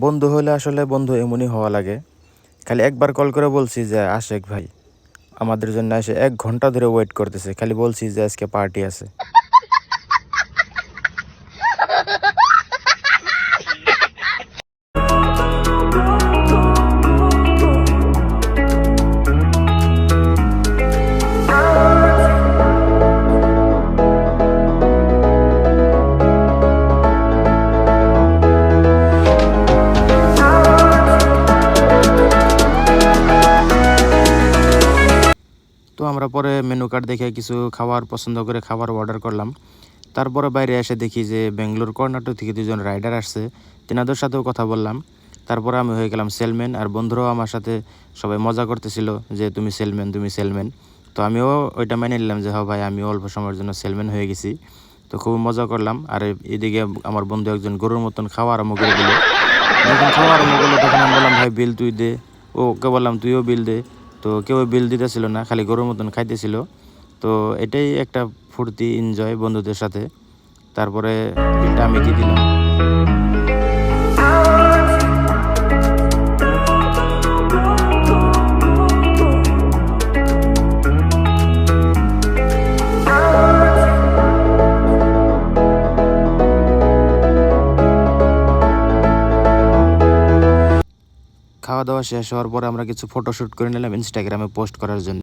বন্ধু হলে আসলে বন্ধু এমনই হওয়া লাগে। খালি একবার কল করে বলছি যে আশেক ভাই আমাদের জন্য এসে 1 ঘন্টা ধরে ওয়েট করতেছে, খালি বলছি যে আজকে পার্টি আছে। তো আমরা পরে মেনু কার্ড দেখে কিছু খাবার পছন্দ করে খাবার অর্ডার করলাম। তারপরে বাইরে এসে দেখি যে বেঙ্গালোর কর্ণাটক থেকে 2জন রাইডার আসছে, তেনাদের সাথেও কথা বললাম। তারপরে আমি হয়ে গেলাম সেলম্যান, আর বন্ধুরাও আমার সাথে সবাই মজা করতেছিল যে তুমি সেলম্যান, তুমি সেলম্যান। তো আমিও ওইটা মেনে নিলাম যে হ্যাঁ ভাই, আমিও অল্প সময়ের জন্য সেলম্যান হয়ে গেছি। তো খুব মজা করলাম। আর এদিকে আমার বন্ধু একজন গরুর মতন খাওয়া আরম্ভ করে দিল। যখন খাওয়া আরম্ভ করলো তখন আমি বললাম ভাই বিল তুই দে। ওকে বললাম তুইও বিল দে। তো কেউ বিল দিতেছিল না, খালি গরুর মতন খাইতেছিল। তো এটাই একটা ফুর্তি, এনজয় বন্ধুদের সাথে। তারপরে বিলটা আমি দিয়ে দিলাম। খাওয়া দাওয়া শেষ হওয়ার পরে আমরা কিছু ফটোশ্যুট করে নিলাম ইনস্টাগ্রামে পোস্ট করার জন্য।